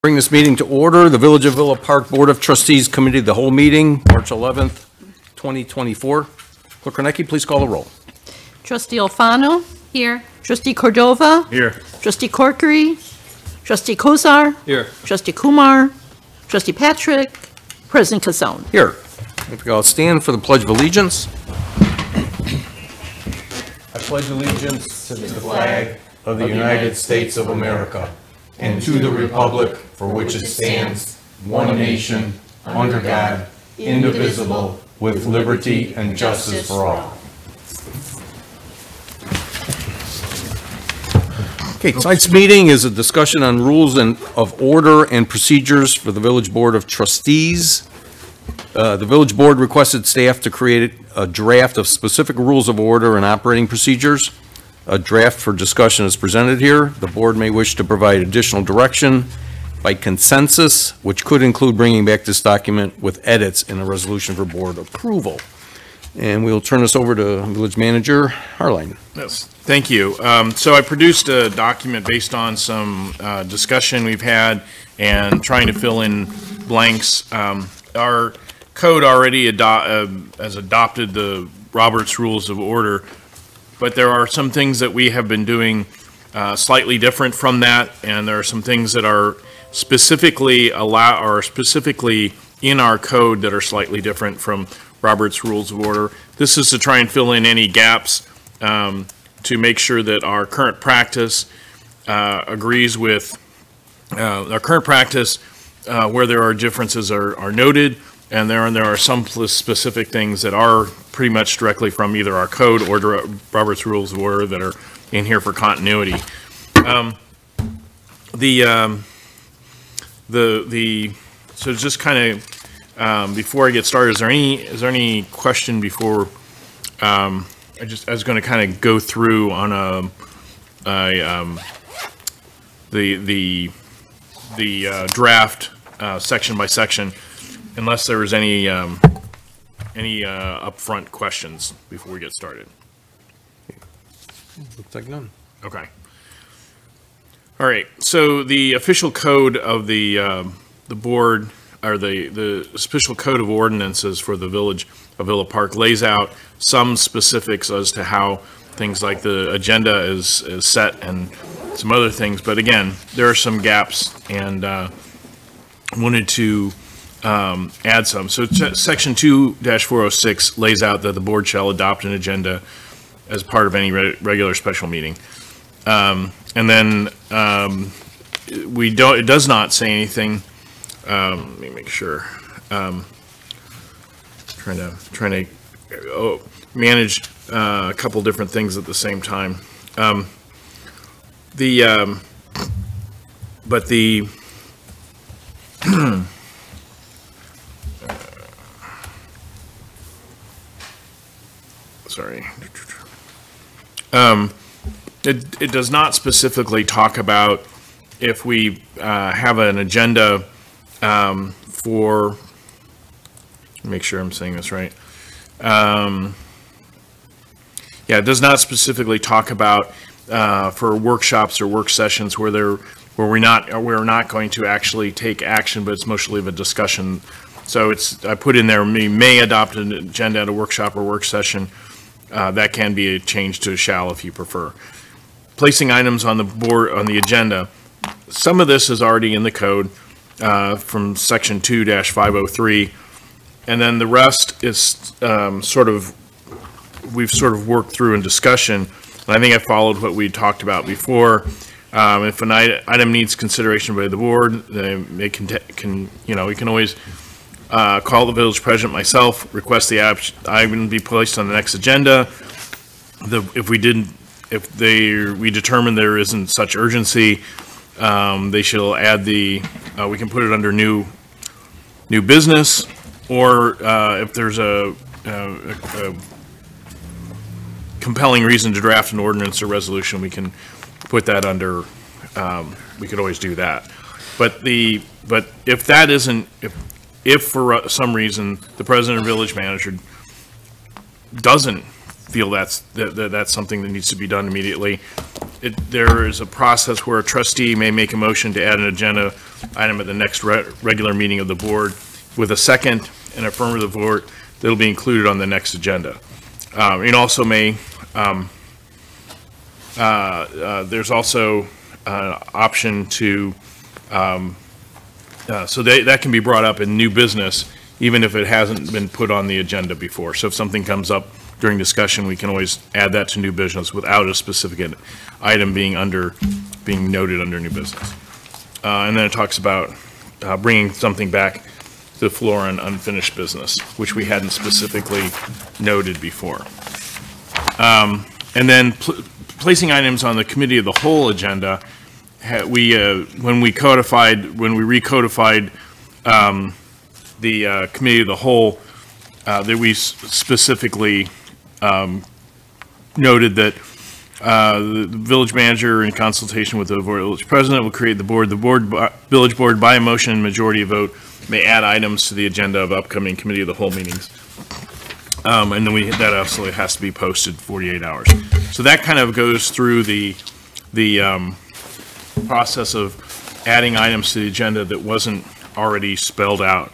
Bring this meeting to order. The Village of Villa Park Board of Trustees Committee, the whole meeting, March 11th, 2024. Clerk Kornecki, please call the roll. Trustee Alfano. Here. Trustee Cordova. Here. Trustee Corkery. Trustee Kozar. Here. Trustee Kumar. Trustee Patrick. President Casone. Here. If you all stand for the Pledge of Allegiance. I pledge allegiance to the flag of the United States of America and to the republic for which it stands, one nation, under God, indivisible, with liberty and justice for all. Okay, tonight's meeting is a discussion on rules of order and procedures for the Village Board of Trustees. The Village Board requested staff to create a draft of specific rules of order and operating procedures. A draft for discussion is presented here. The board may wish to provide additional direction by consensus, which could include bringing back this document with edits in a resolution for board approval. And we'll turn this over to Village Manager Harline. Yes, thank you. So I produced a document based on some discussion we've had and trying to fill in blanks. Our code already has adopted the Robert's Rules of Order, but there are some things that we have been doing slightly different from that, and there are some things that are specifically in our code that are slightly different from Robert's Rules of Order. This is to try and fill in any gaps to make sure that our current practice agrees with our current practice where there are differences are noted, and there are some specific things that are pretty much directly from either our code or Robert's Rules of Order that are in here for continuity. So just kind of before I get started, is there any question before? I was going to kind of go through on the draft section by section, unless there was any upfront questions before we get started. Looks like none. Okay. All right. So the official code of the board, or the official code of ordinances for the Village of Villa Park, lays out some specifics as to how things like the agenda is set and some other things. But again, there are some gaps, and wanted to add some. So section 2-406 lays out that the board shall adopt an agenda as part of any regular special meeting. And then it does not say anything. Let me make sure. Trying to manage a couple different things at the same time. Sorry. It does not specifically talk about if we have an agenda for, make sure I'm saying this right. Yeah, it does not specifically talk about for workshops or work sessions where we're not going to actually take action, but it's mostly of a discussion. So I put in there, we may adopt an agenda at a workshop or work session. That can be changed to shall if you prefer. Placing items on the board, on the agenda, some of this is already in the code from section 2-503, and then the rest is we've sort of worked through in discussion, and I think I followed what we talked about before. If an item needs consideration by the board, then we can always call the village president, myself, request the item be placed on the next agenda. If we determine there isn't such urgency, they shall add we can put it under new business, or if there's a compelling reason to draft an ordinance or resolution, we can put that under. We could always do that, but if that isn't, if for some reason the president or village manager doesn't feel that's something that needs to be done immediately, there is a process where a trustee may make a motion to add an agenda item at the next regular meeting of the board with a second and affirmative vote that'll be included on the next agenda. It also may, there's also an option to, so that can be brought up in new business, even if it hasn't been put on the agenda before. So if something comes up during discussion, we can always add that to new business without a specific item being noted under new business. And then it talks about bringing something back to the floor on unfinished business, which we hadn't specifically noted before. And then placing items on the committee of the whole agenda, when we recodified the committee of the whole, that we specifically noted that the village manager, in consultation with the village president, will create the board. The village board, by a motion and majority vote, may add items to the agenda of upcoming committee of the whole meetings. And then that absolutely has to be posted 48 hours. So that kind of goes through the process of adding items to the agenda that wasn't already spelled out.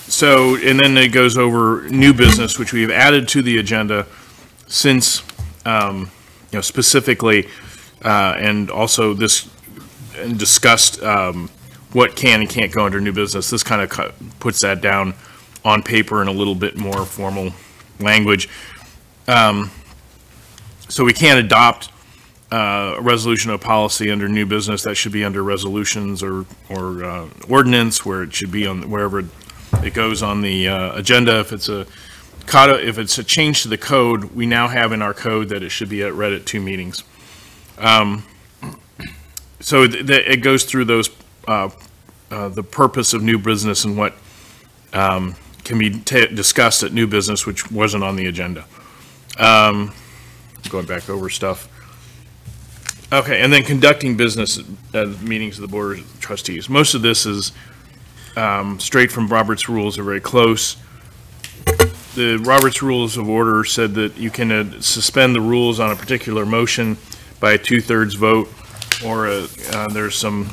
So, and then it goes over new business, which we have added to the agenda since, specifically, and also and discussed what can and can't go under new business. This kind of puts that down on paper in a little bit more formal language. So we can't adopt a resolution of policy under new business. That should be under resolutions or ordinance, where it should be on wherever it goes on the agenda. If it's a change to the code, we now have in our code that it should be read at 2 meetings. So it goes through those the purpose of new business and what can be discussed at new business, which wasn't on the agenda. Going back over stuff. Okay, and then conducting business at meetings of the Board of Trustees. Most of this is straight from Robert's Rules, are very close. The Robert's Rules of Order said that you can suspend the rules on a particular motion by a 2/3 vote, or there's some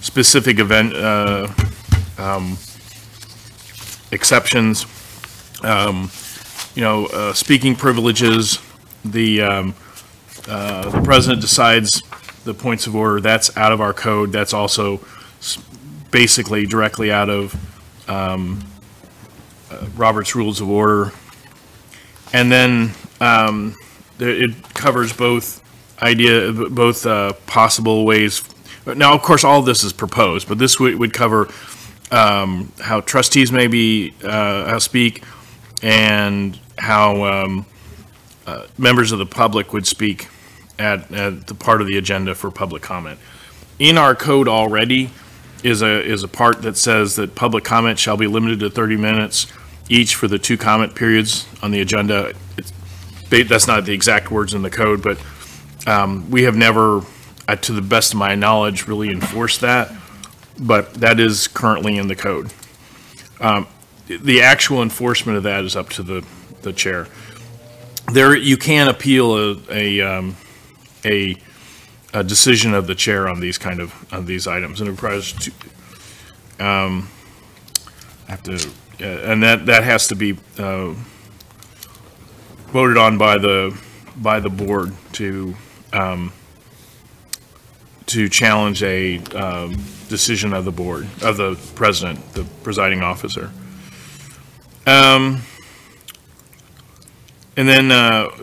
specific event exceptions. Speaking privileges, the president decides the points of order. That's out of our code. That's also basically directly out of Robert's Rules of Order. And then it covers both possible ways. Now, of course, all of this is proposed, but this would cover how trustees may be speak, and how members of the public would speak at the part of the agenda for public comment. In our code already is a part that says that public comment shall be limited to 30 minutes each for the 2 comment periods on the agenda. That's not the exact words in the code, but we have never, to the best of my knowledge, really enforced that, but that is currently in the code. The actual enforcement of that is up to the chair. You can appeal a decision of the chair on these these items, and it requires and that has to be voted on by the board to challenge a decision of the board, of the president, the presiding officer. And then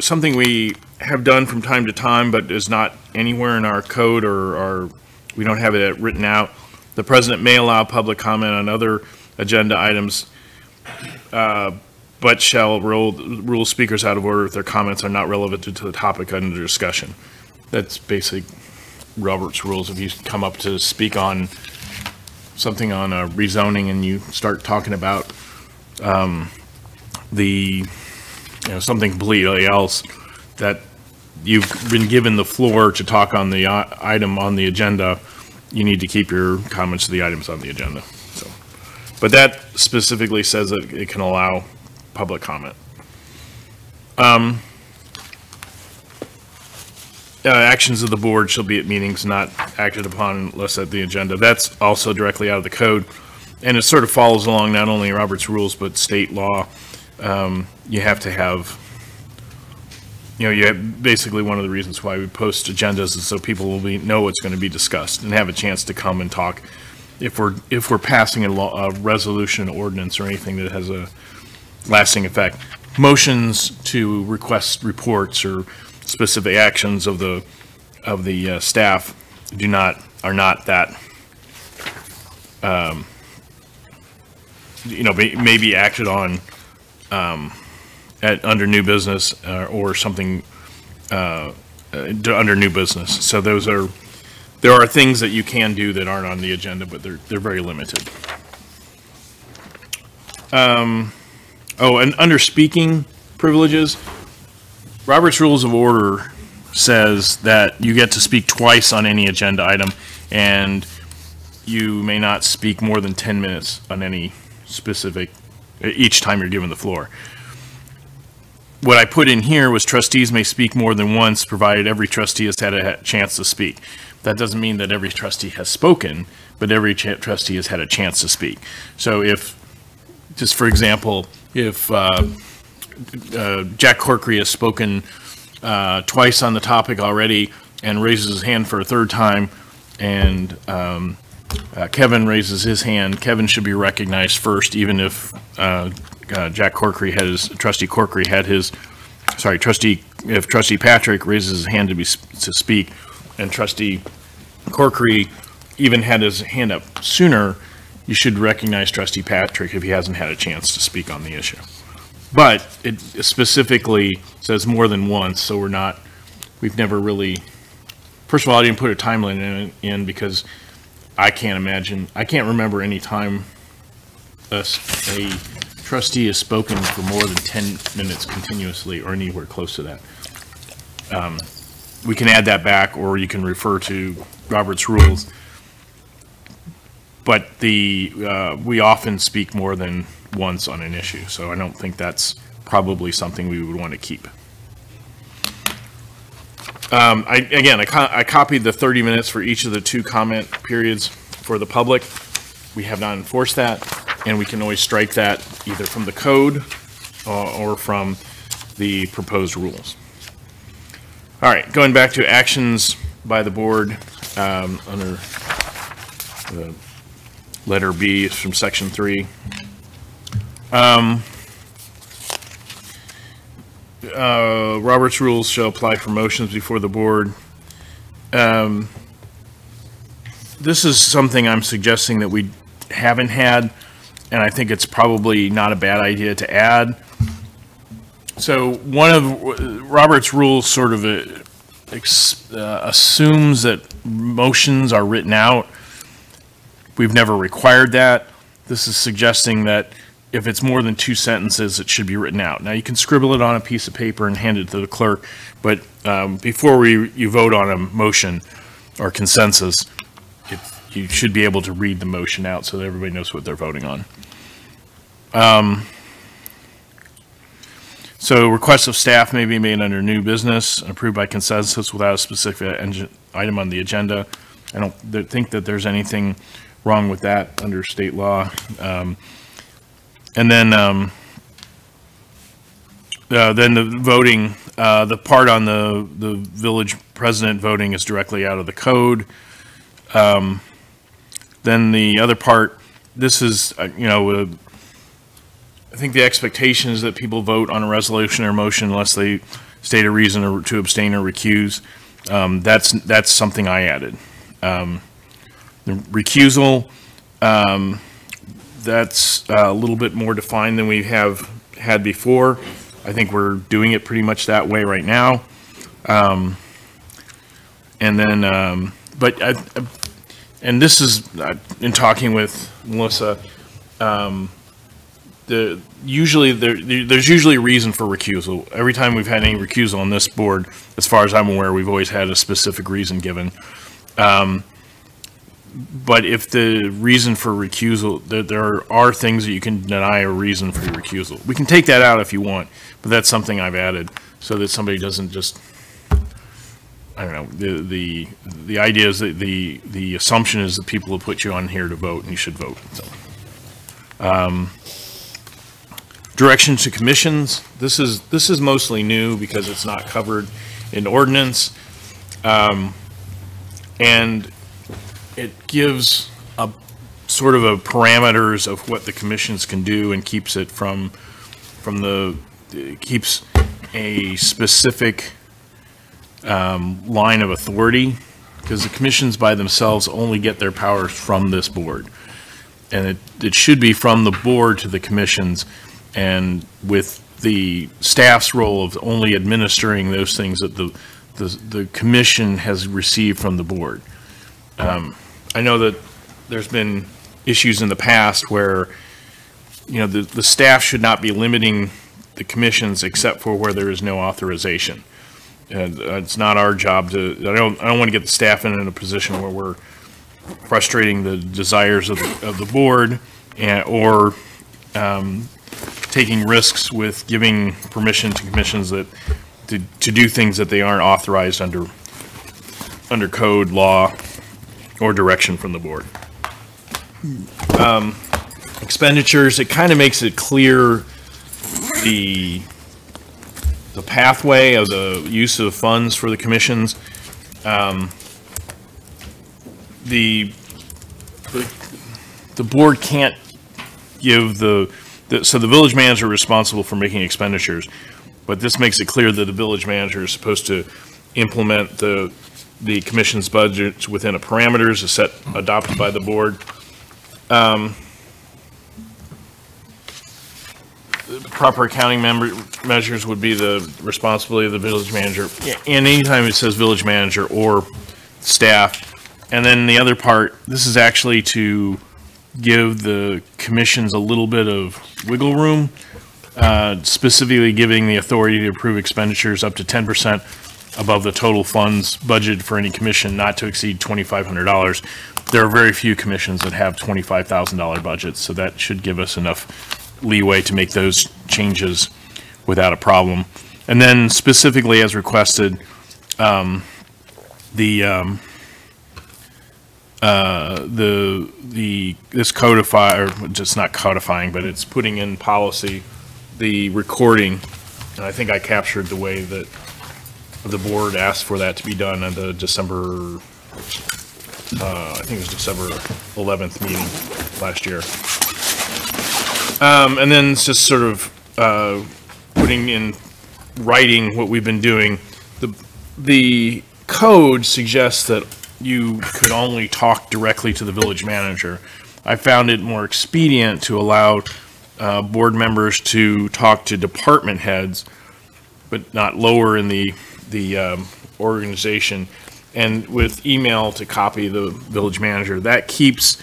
something we have done from time to time, but is not anywhere in our code, or we don't have it written out. The president may allow public comment on other agenda items, but shall rule speakers out of order if their comments are not relevant to the topic under discussion. That's basic Robert's Rules. If you come up to speak on something on rezoning and you start talking about something completely else, that you've been given the floor to talk on the item on the agenda, you need to keep your comments to the items on the agenda. So, but that specifically says that it can allow public comment. actions of the board shall be at meetings not acted upon unless at the agenda. That's also directly out of the code. And it sort of follows along not only Robert's rules, but state law. You have to have, basically one of the reasons why we post agendas is so people will know what's going to be discussed and have a chance to come and talk. If we're passing a resolution, ordinance, or anything that has a lasting effect, motions to request reports or specific actions of the staff are not that. May be acted on under new business or something under new business. So there are things that you can do that aren't on the agenda, but they're very limited. And under speaking privileges, Robert's Rules of Order says that you get to speak twice on any agenda item, and you may not speak more than 10 minutes on any specific, each time you're given the floor. What I put in here was trustees may speak more than once, provided every trustee has had a chance to speak. That doesn't mean that every trustee has spoken, but every trustee has had a chance to speak. So if, just for example, if Jack Corkery has spoken twice on the topic already and raises his hand for a third time, and Kevin raises his hand, Kevin should be recognized first, even if if Trustee Patrick raises his hand to speak, and Trustee Corkery even had his hand up sooner, you should recognize Trustee Patrick if he hasn't had a chance to speak on the issue. But it specifically says more than once, so we've never really, first of all, I didn't put a time limit in because I can't remember any time a trustee has spoken for more than 10 minutes continuously or anywhere close to that. We can add that back, or you can refer to Robert's rules. But we often speak more than once on an issue, so I don't think that's probably something we would want to keep. I copied the 30 minutes for each of the 2 comment periods for the public. We have not enforced that, and we can always strike that either from the code or from the proposed rules. All right, going back to actions by the board under the letter B from section 3. Robert's rules shall apply for motions before the board. This is something I'm suggesting that we haven't had, and I think it's probably not a bad idea to add. So one of Robert's rules sort of assumes that motions are written out. We've never required that. This is suggesting that if it's more than 2 sentences, it should be written out. Now, you can scribble it on a piece of paper and hand it to the clerk, but before you vote on a motion or consensus, you should be able to read the motion out so that everybody knows what they're voting on. So requests of staff may be made under new business and approved by consensus without a specific item on the agenda. I don't think that there's anything wrong with that under state law. And then the voting, the part on the village president voting is directly out of the code. Then the other part, this is, I think the expectation is that people vote on a resolution or motion unless they state a reason to abstain or recuse. That's something I added. The recusal, that's a little bit more defined than we have had before. I think we're doing it pretty much that way right now. And then, and this is, in talking with Melissa, there's usually a reason for recusal. Every time we've had any recusal on this board, as far as I'm aware, we've always had a specific reason given. But if the reason for recusal, there are things that you can deny a reason for your recusal. We can take that out if you want, but that's something I've added so that somebody doesn't just I don't know, the idea is that the assumption is that people will put you on here to vote, and you should vote. So, direction to commissions. This is mostly new because it's not covered in ordinance, and it gives a sort of a parameters of what the commissions can do and keeps it keeps a specific line of authority, because the commissions by themselves only get their powers from this board. And it should be from the board to the commissions, and with the staff's role of only administering those things that the commission has received from the board. I know that there's been issues in the past where, the staff should not be limiting the commissions except for where there is no authorization. And it's not our job to, I don't want to get the staff in a position where we're frustrating the desires of the board, or taking risks with giving permission to commissions to do things that they aren't authorized under code, law, or direction from the board. Expenditures, it kind of makes it clear the pathway of the use of funds for the commissions. The board can't give so the village manager is responsible for making expenditures, but this makes it clear that the village manager is supposed to implement the commission's budget within a parameters adopted by the board. Proper accounting measures would be the responsibility of the village manager. And anytime it says village manager or staff. And then the other part, this is actually to give the commissions a little bit of wiggle room, specifically giving the authority to approve expenditures up to 10% above the total funds budgeted for any commission, not to exceed $2,500. There are very few commissions that have $25,000 budgets, so that should give us enough leeway to make those changes without a problem. And then specifically as requested, this codify, or just not codifying, but it's putting in policy the recording, and I think I captured the way that the board asked for that to be done at the December, I think it was December 11th meeting last year. And then it's just sort of putting in writing what we've been doing. The code suggests that you could only talk directly to the village manager. I found it more expedient to allow board members to talk to department heads, but not lower in the organization, and with email to copy the village manager. That keeps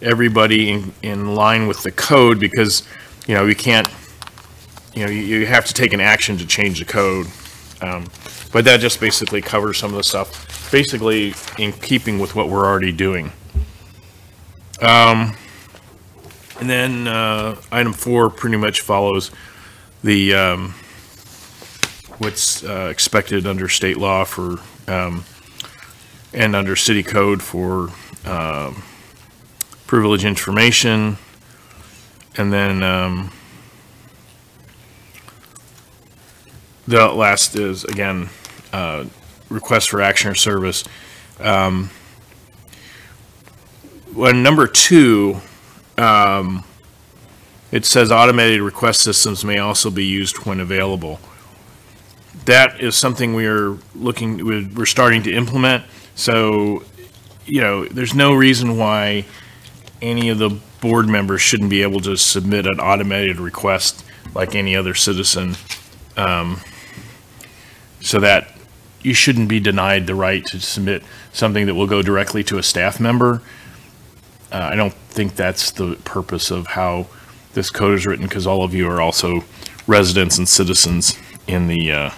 everybody in line with the code, because you can't, you have to take an action to change the code, but that just basically covers some of the stuff, basically in keeping with what we're already doing. And then item 4 pretty much follows the what's expected under state law for and under city code for privilege information. And then the last is, again, request for action or service. Well, number 2, it says automated request systems may also be used when available. That is something we're starting to implement. So, there's no reason why any of the board members shouldn't be able to submit an automated request like any other citizen, so that you shouldn't be denied the right to submit something that will go directly to a staff member. I don't think that's the purpose of how this code is written, because all of you are also residents and citizens in the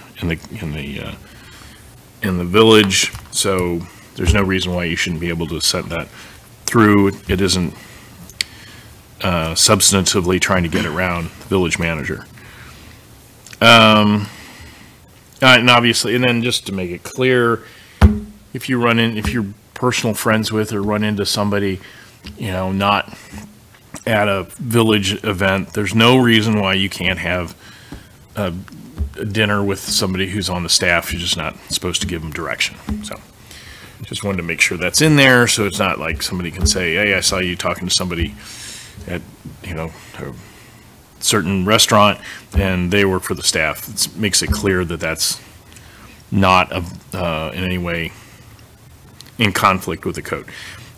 village. So there's no reason why you shouldn't be able to send that through. It isn't substantively trying to get around the village manager. And obviously, and then just to make it clear, if you're personal friends with or run into somebody, not at a village event, there's no reason why you can't have a dinner with somebody who's on the staff. You're just not supposed to give them direction. So just wanted to make sure that's in there, so it's not like somebody can say, hey, I saw you talking to somebody at, a certain restaurant and they work for the staff. It makes it clear that that's not in any way in conflict with the code.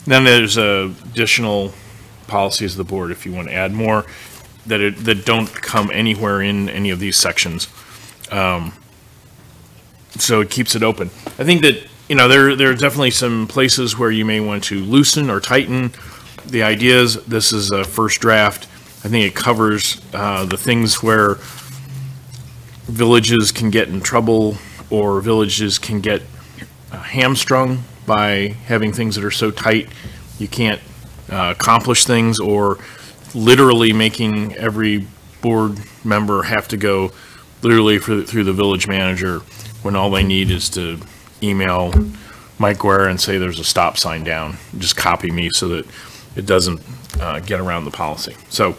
Then there's additional policies of the board, if you want to add more, that don't come anywhere in any of these sections. So it keeps it open. I think that, there are definitely some places where you may want to loosen or tighten the ideas. This is a first draft. I think it covers the things where villages can get in trouble or villages can get hamstrung by having things that are so tight you can't accomplish things, or literally making every board member have to go literally through the village manager when all they need is to email Mike Guerra and say there's a stop sign down. Just copy me so that it doesn't get around the policy. So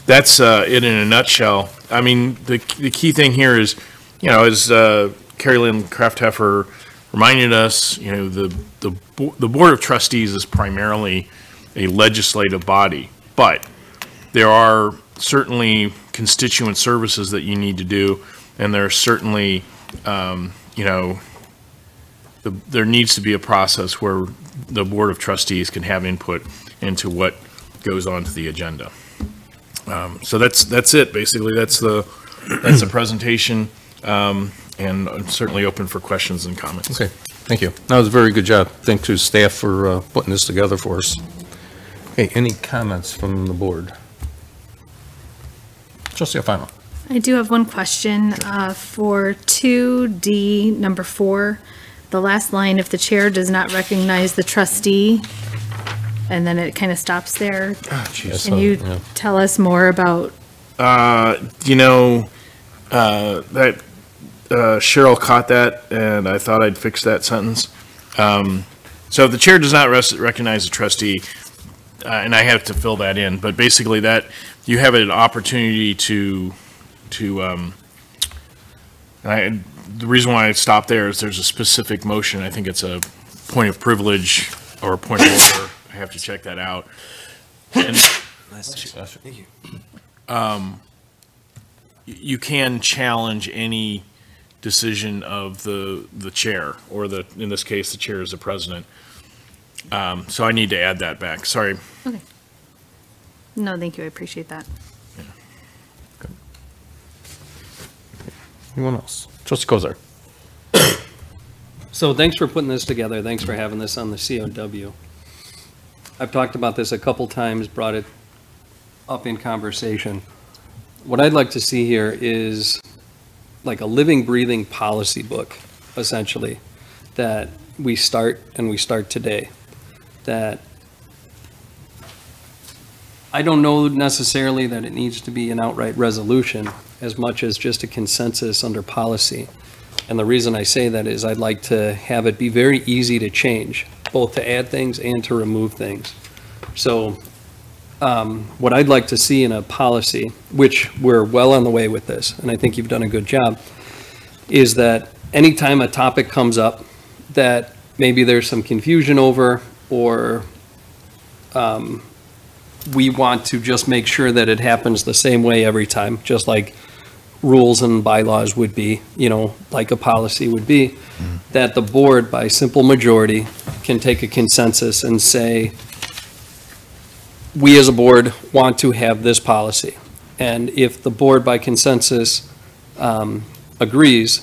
that's it in a nutshell. I mean, the key thing here is, as Carrie Lynn Kraftheffer reminded us, the Board of Trustees is primarily a legislative body, but there are certainly constituent services that you need to do, and there's certainly, there needs to be a process where the Board of Trustees can have input into what goes onto the agenda. So that's it, basically. That's the presentation, and I'm certainly open for questions and comments. Okay, thank you. That was a very good job. Thanks to staff for putting this together for us. Okay, any comments from the board? Trustee Alfano. I do have one question for 2D, number 4. The last line, if the chair does not recognize the trustee, and then it kind of stops there. Can you tell us more about? That Cheryl caught that, and I thought I'd fix that sentence. So if the chair does not recognize the trustee, and I have to fill that in, but basically that you have an opportunity the reason why I stopped there is there's a specific motion. I think it's a point of privilege or a point of order. I have to check that out. And Thank you. You can challenge any decision of the chair, or in this case, the chair is the president. So I need to add that back. Sorry. Okay. No, thank you. I appreciate that. Anyone else? Trustee Kozar. So thanks for putting this together. Thanks for having this on the COW. I've talked about this a couple times, brought it up in conversation. What I'd like to see here is like a living, breathing policy book, essentially, that we start today. That I don't know necessarily that it needs to be an outright resolution as much as just a consensus under policy. And the reason I say that is I'd like to have it be very easy to change, both to add things and to remove things. So what I'd like to see in a policy, which we're well on the way with this, and I think you've done a good job, is that anytime a topic comes up that maybe there's some confusion over, or we want to just make sure that it happens the same way every time, just like rules and bylaws would be, like a policy would be, that the board by simple majority can take a consensus and say, we as a board want to have this policy. And if the board by consensus agrees,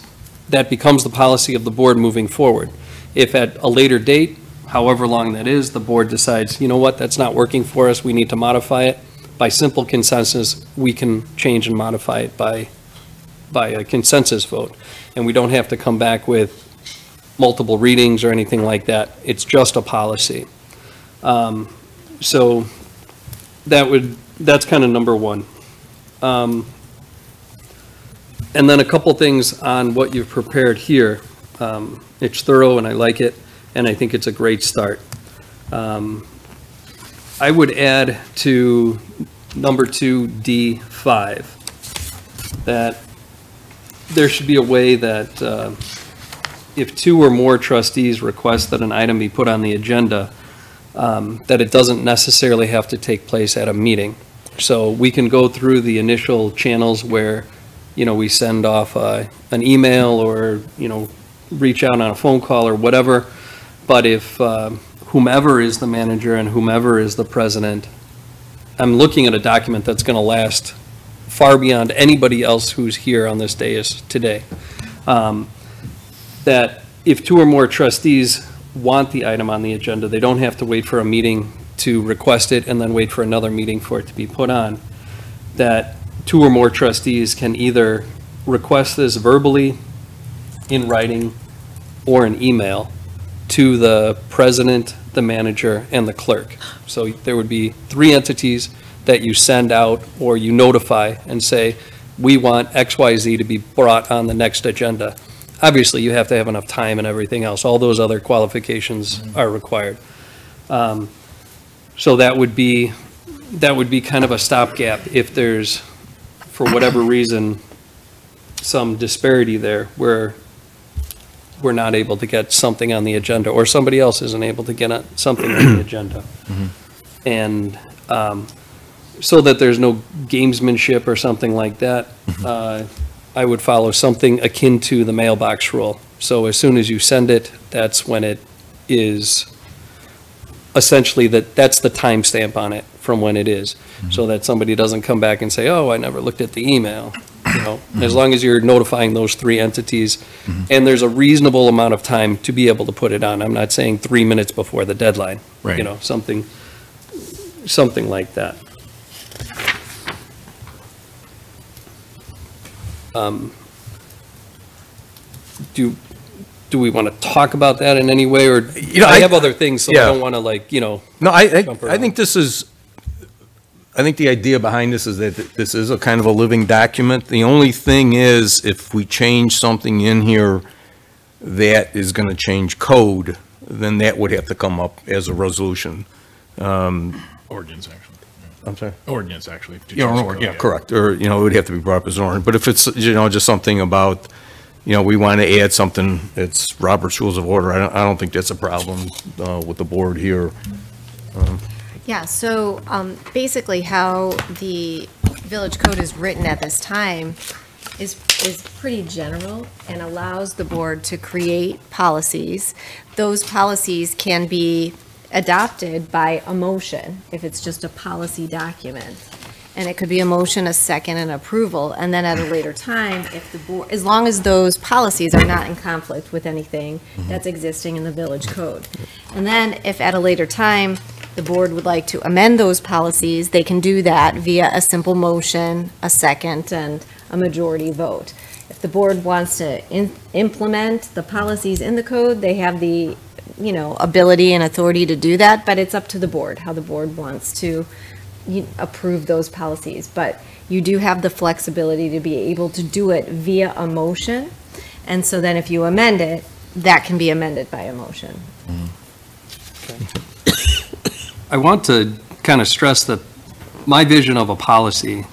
that becomes the policy of the board moving forward. If at a later date, however long that is, the board decides, you know what, that's not working for us, we need to modify it, by simple consensus, we can change and modify it by a consensus vote. And we don't have to come back with multiple readings or anything like that. It's just a policy. So that's kind of number one. And then a couple things on what you've prepared here. It's thorough and I like it. and I think it's a great start. I would add to number 2D5 that there should be a way that if two or more trustees request that an item be put on the agenda, that it doesn't necessarily have to take place at a meeting. So we can go through the initial channels where, we send off an email or, reach out on a phone call or whatever. But if whomever is the manager and whomever is the president, I'm looking at a document that's going to last far beyond anybody else who's here on this dais today. That if two or more trustees want the item on the agenda, they don't have to wait for a meeting to request it and then wait for another meeting for it to be put on. That two or more trustees can either request this verbally, in writing, or an email to the president, the manager, and the clerk. So there would be 3 entities that you send out or you notify and say, we want XYZ to be brought on the next agenda. Obviously, you have to have enough time and everything else. All those other qualifications are required. So that would be kind of a stopgap if there's, for whatever reason, some disparity there where we're not able to get something on the agenda, or somebody else isn't able to get something on the agenda. And so that there's no gamesmanship or something like that, I would follow something akin to the mailbox rule. So as soon as you send it, that's when it is, essentially that's the timestamp on it from when it is, so that somebody doesn't come back and say, oh, I never looked at the email. As long as you're notifying those 3 entities, and there's a reasonable amount of time to be able to put it on. I'm not saying 3 minutes before the deadline. Right. Something like that. Do we want to talk about that in any way, or I have other things, so I don't want to No, I think this is, I think the idea behind this is that this is a kind of a living document. The only thing is, if we change something in here that is going to change code, then that would have to come up as a resolution. Ordinance, actually. I'm sorry? Ordinance, actually. Yeah, correct. Or, it would have to be brought up as an ordinance. But if it's, just something about, we want to add something, it's Robert's Rules of Order, I don't think that's a problem with the board here. Yeah, so basically how the village code is written at this time is pretty general and allows the board to create policies. Those policies can be adopted by a motion if it's just a policy document. And it could be a motion, a second, and approval, and then at a later time, if the board, as long as those policies are not in conflict with anything that's existing in the village code. And then if at a later time, the board would like to amend those policies, they can do that via a simple motion, a second, and a majority vote. If the board wants to implement the policies in the code, they have the, ability and authority to do that, but it's up to the board, how the board wants to approve those policies. But you do have the flexibility to be able to do it via a motion. And so then if you amend it, that can be amended by a motion. I want to kind of stress that my vision of a policy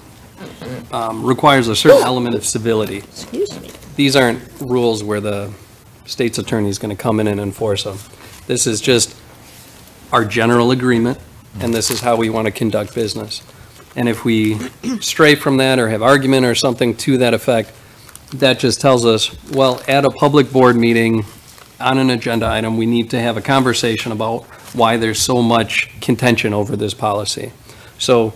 requires a certain element of civility. Excuse me. These aren't rules where the state's attorney is going to come in and enforce them. This is just our general agreement, and this is how we want to conduct business. And if we stray from that or have argument or something to that effect, that just tells us, well, at a public board meeting on an agenda item, we need to have a conversation about why there's so much contention over this policy. So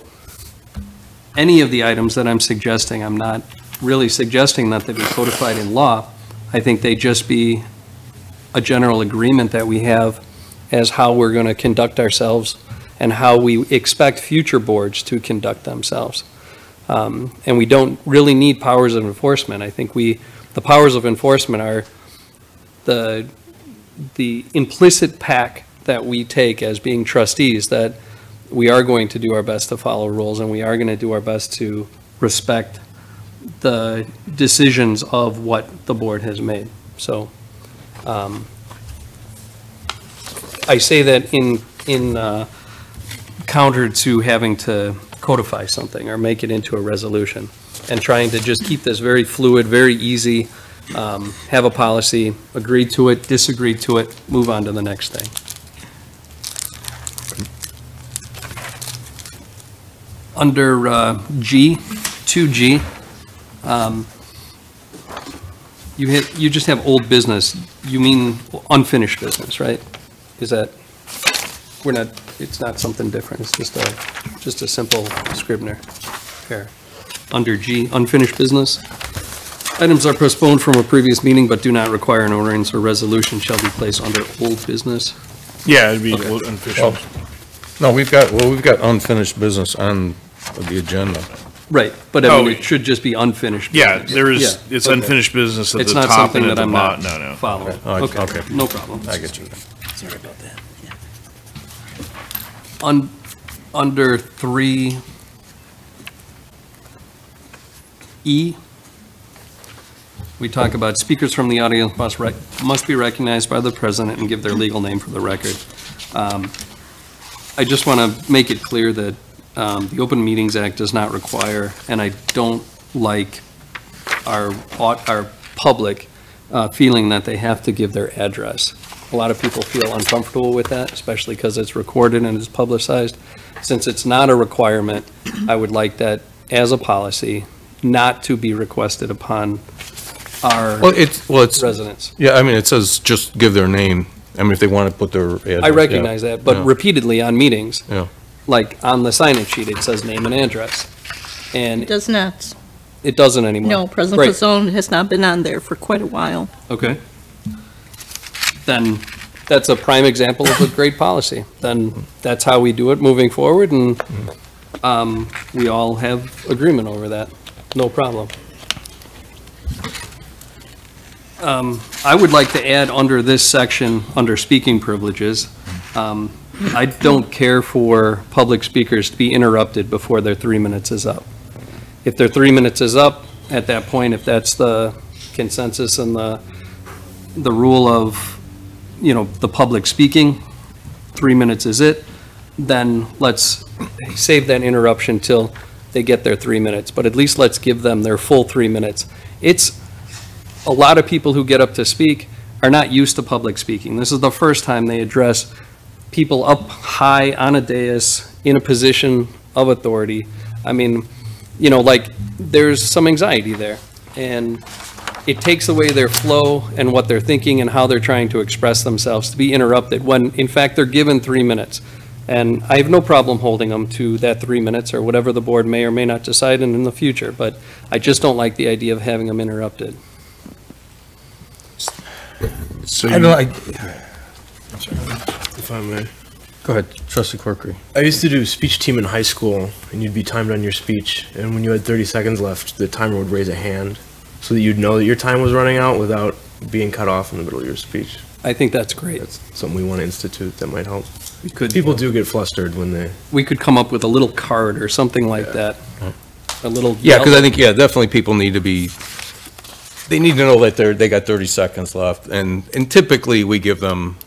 any of the items that I'm suggesting, I'm not really suggesting that they be codified in law. I think they just be a general agreement that we have as how we're going to conduct ourselves and how we expect future boards to conduct themselves. And we don't really need powers of enforcement. I think the powers of enforcement are the implicit pact that we take as being trustees, that we are going to do our best to follow rules and we are going to do our best to respect the decisions of what the board has made. So I say that in counter to having to codify something or make it into a resolution, and trying to just keep this very fluid, very easy, have a policy, agree to it, disagree to it, move on to the next thing. Under G, 2G, you just have old business. You mean unfinished business, right? Is that, it's not something different. It's just a simple Scribner here. Under G, unfinished business. Items are postponed from a previous meeting but do not require an ordinance or resolution shall be placed under old business. Yeah, it'd be unofficial. No, we've got unfinished business on the agenda. Right, but I mean, it should just be unfinished Yeah, business. there is, Yeah, it's okay. unfinished business at It's the not top something and at that the I'm bottom. not No, no. following. Oh, Okay, okay. no problem. I get you. Sorry about that. Yeah. Under 3E, we talk about speakers from the audience must be recognized by the president and give their legal name for the record. I just want to make it clear that the Open Meetings Act does not require, and I don't like our public feeling that they have to give their address. A lot of people feel uncomfortable with that, especially because it's recorded and it's publicized. Since it's not a requirement, I would like that as a policy, not to be requested upon our Well, it's, residents. yeah, I mean, it says just give their name. I mean, if they want to put their address. I recognize that, but Yeah. repeatedly on meetings, Yeah. like on the sign-in sheet, it says name and address. And Does not. it doesn't anymore. No, President Right. Pizzone has not been on there for quite a while. Okay. Then that's a prime example of a great policy. Then that's how we do it moving forward, and we all have agreement over that. No problem. I would like to add under this section, under speaking privileges, I don't care for public speakers to be interrupted before their 3 minutes is up. If their 3 minutes is up, at that point, if that's the consensus and the rule of, you know, the public speaking, 3 minutes is it, then let's save that interruption till they get their 3 minutes, but at least let's give them their full 3 minutes. It's, a lot of people who get up to speak are not used to public speaking. This is the first time they address people up high on a dais in a position of authority. I mean, you know, like, there's some anxiety there, and it takes away their flow and what they're thinking and how they're trying to express themselves to be interrupted when, in fact, they're given 3 minutes. And I have no problem holding them to that 3 minutes or whatever the board may or may not decide in the future, but I just don't like the idea of having them interrupted. So I you, don't, if I may. go ahead, trustee Corkery. I used to do speech team in high school, and you'd be timed on your speech, and when you had 30 seconds left, the timer would raise a hand so that you'd know that your time was running out without being cut off in the middle of your speech. I think that's great. That's something we want to institute that might help. We could, People do get flustered when they... we could come up with a little card or something like that. A little. Yeah, because I think, yeah, definitely people need to be, they need to know that they got 30 seconds left, and typically we give them,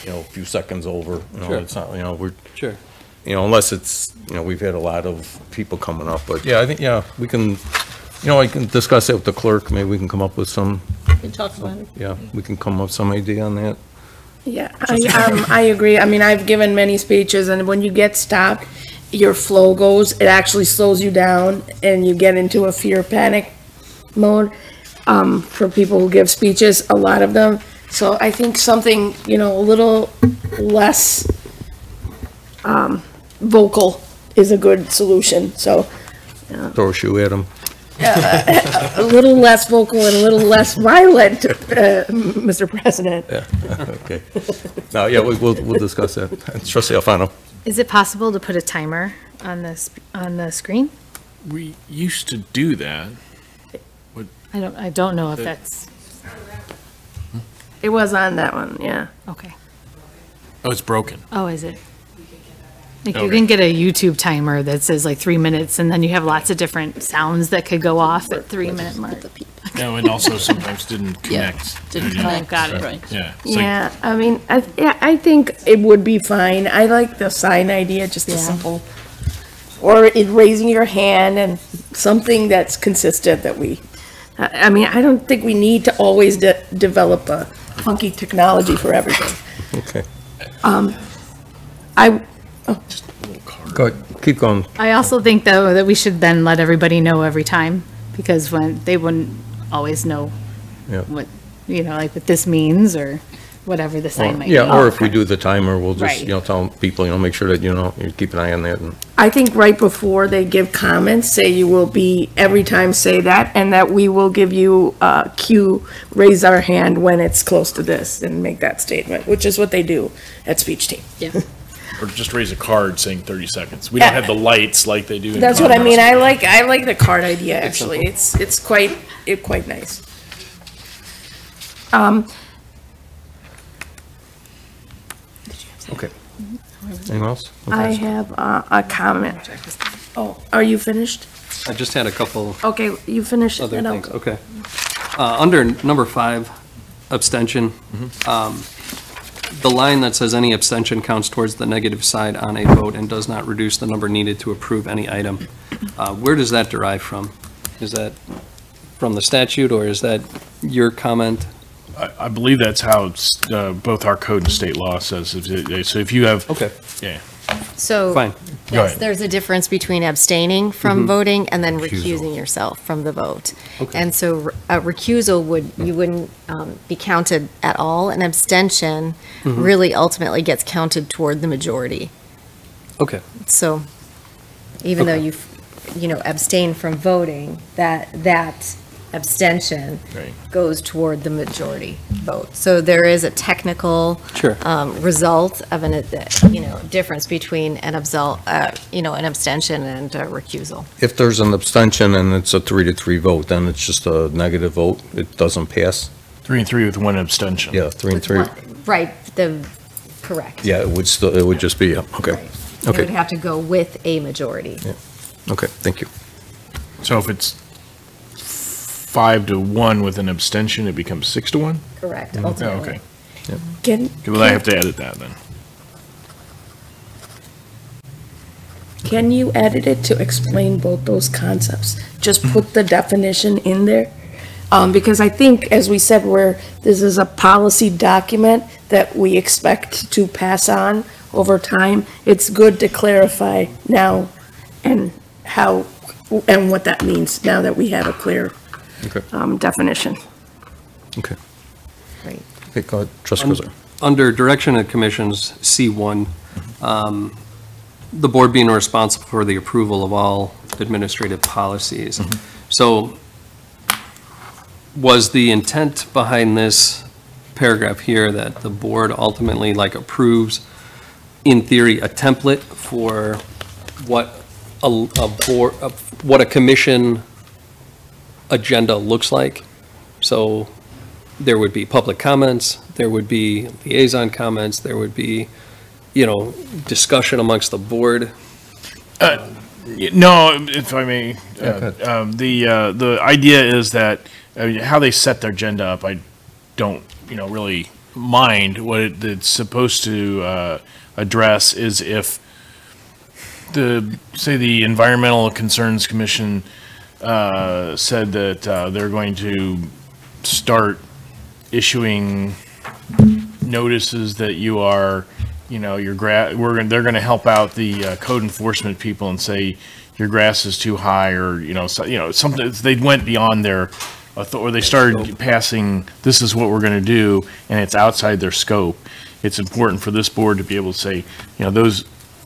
you know, a few seconds over. You know, Sure. it's not, you know, we're, Sure. you know, unless it's, you know, we've had a lot of people coming up, but yeah, I think, yeah, we can, you know, I can discuss it with the clerk, maybe we can come up with some, We can talk about it. yeah, we can come up with some idea on that. Yeah, I agree. I mean, I've given many speeches, and when you get stopped, your flow goes, it actually slows you down, and you get into a fear panic mode, for people who give speeches, a lot of them. So I think something, you know, a little less, vocal is a good solution, so. Throw a shoe at them. A little less vocal and a little less violent, Mr. President. Yeah, okay. No, yeah, we'll discuss that. Trustee Alfano. Is it possible to put a timer on the screen? We used to do that. I don't know if that's, It was on that one, yeah. okay. Oh, it's broken. Oh, is it? Like you Okay. can get a YouTube timer that says like 3 minutes, and then you have lots of different sounds that could go off at 3 minute mark. No, and also sometimes didn't connect. Didn't Yeah. connect, got it, right. Yeah. It's like- Yeah, I mean, I think it would be fine. I like the sign idea, just the Yeah. simple, or raising your hand and something that's consistent that I mean, I don't think we need to always develop a funky technology for everything. Okay. Go ahead, keep going. I also think, though, that we should then let everybody know every time, because they wouldn't always know Yeah. what, like what this means, or whatever the sign might be. Yeah, or if we do the timer, we'll just, Right. tell people, make sure that, you keep an eye on that. And I think right before they give comments, say you will be, every time say that, and that we will give you a cue, raise our hand when it's close to this, and make that statement, which is what they do at speech team. Yeah. Or just raise a card saying 30 seconds. We don't have the lights like they do in That's what I mean, Congress. I like the card idea, actually, it's quite nice. Okay. Anyone else? I Okay. have a comment. Oh, are you finished? I just had a couple Okay, you finished. other then I'll things, go. okay. Under number 5, abstention, the line that says any abstention counts towards the negative side on a vote and does not reduce the number needed to approve any item. Where does that derive from? Is that from the statute, or is that your comment? I believe that's how both our code and state law says. So if you have, Okay, yeah, So, fine. Go yes, ahead. there's a difference between abstaining from voting and then recusing yourself from the vote. Okay. And so a recusal you wouldn't be counted at all. An abstention really ultimately gets counted toward the majority. Okay, So even though abstain from voting, that abstention right. goes toward the majority vote. So there is a technical Sure. result of difference between an abstention and a recusal. If there's an abstention and it's a 3-3 vote, then it's just a negative vote. It doesn't pass. 3 and 3 with one abstention. Yeah, 3 and 3. Right, correct. Yeah, it would just be, yeah, okay. Right. It would Okay, have to go with a majority. okay, thank you. So if it's 5-1 with an abstention, it becomes 6-1? Correct, Oh, ultimately. okay. Can, Well, I have to edit that then. can you edit it to explain both those concepts? Just put the definition in there? Because I think, as we said, this is a policy document that we expect to pass on over time. It's good to clarify now and what that means, now that we have a clear Okay, definition. okay. Great. Okay, go ahead, trustee Kozar. Under direction of commissions, C1, the board being responsible for the approval of all administrative policies. So was the intent behind this paragraph here that the board ultimately approves, in theory, a template for what what a commission agenda looks like? So there would be public comments, there would be liaison comments, there would be, discussion amongst the board. No, if I may, the idea is that how they set their agenda up, I don't, really mind. What it's supposed to address is if the Environmental Concerns Commission said that they're going to start issuing notices that you are, they're going to help out the code enforcement people and say your grass is too high, or something. They went beyond their or they started passing, this is what we're going to do, and it's outside their scope. It's important for this board to be able to say,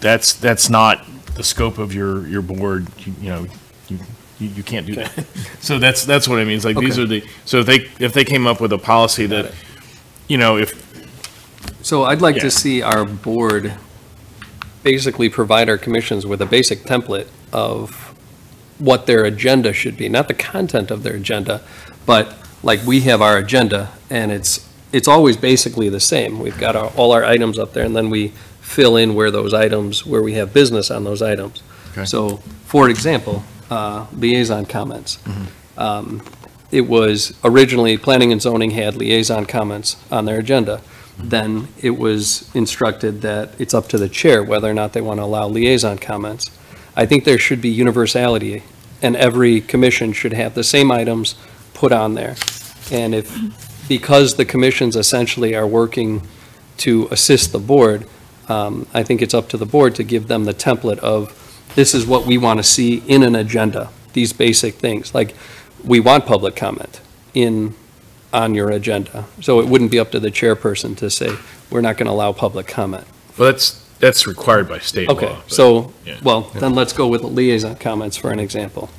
that's not the scope of your board. You can't do that. So that's what I mean. It's like these are so if they came up with a policy that, So I'd like Yeah. to see our board basically provide our commissions with a basic template of what their agenda should be, not the content of their agenda, but we have our agenda, and it's always basically the same. We've got all our items up there, and then we fill in where we have business on those items. Okay. So, for example, liaison comments. it was originally, planning and zoning had liaison comments on their agenda. Then it was instructed that it's up to the chair whether or not they want to allow liaison comments. I think there should be universality, and every commission should have the same items put on there. And because the commissions essentially are working to assist the board, I think it's up to the board to give them the template of, this is what we want to see in an agenda, these basic things. Like, we want public comment on your agenda. So it wouldn't be up to the chairperson to say, we're not going to allow public comment. Well, that's required by state law. Okay, but, so, yeah. well, then let's go with the liaison comments for an example.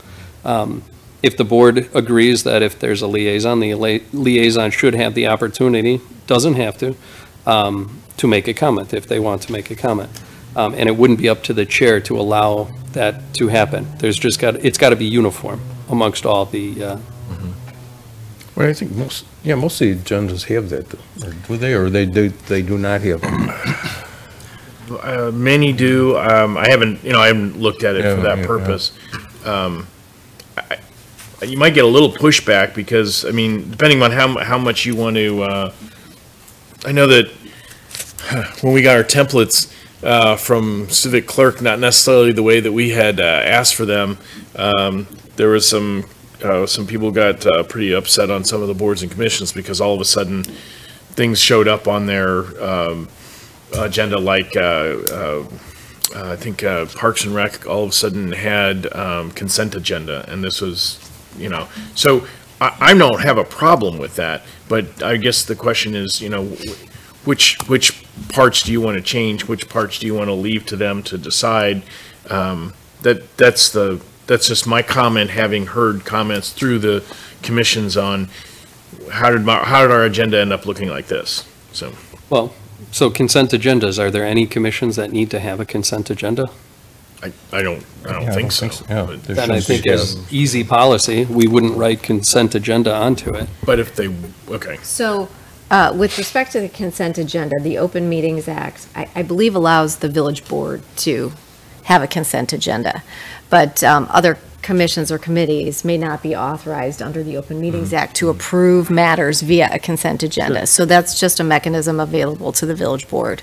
If the board agrees that if there's a liaison, the liaison should have the opportunity, doesn't have to make a comment if they want to make a comment. And it wouldn't be up to the chair to allow that to happen. It's got to be uniform amongst all the, Well, I think most of the agendas have that, or do they, or they do not have them? Many do. I haven't looked at it for that purpose. You might get a little pushback because, I mean, depending on how much you want to, I know that when we got our templates from Civic Clerk, not necessarily the way that we had asked for them, there was some people got pretty upset on some of the boards and commissions because all of a sudden things showed up on their agenda, like I think Parks and Rec all of a sudden had consent agenda, and this was, so I don't have a problem with that, but I guess the question is, which parts do you want to change? Which parts do you want to leave to them to decide? That's just my comment, having heard comments through the commissions on how did our agenda end up looking like this? So consent agendas, are there any commissions that need to have a consent agenda? I don't think so. Yeah, Then I think as easy policy, we wouldn't write consent agenda onto it. But if they, okay. So, with respect to the consent agenda, the Open Meetings Act, I believe allows the village board to have a consent agenda. But other commissions or committees may not be authorized under the Open Meetings Act to approve matters via a consent agenda. So that's just a mechanism available to the village board.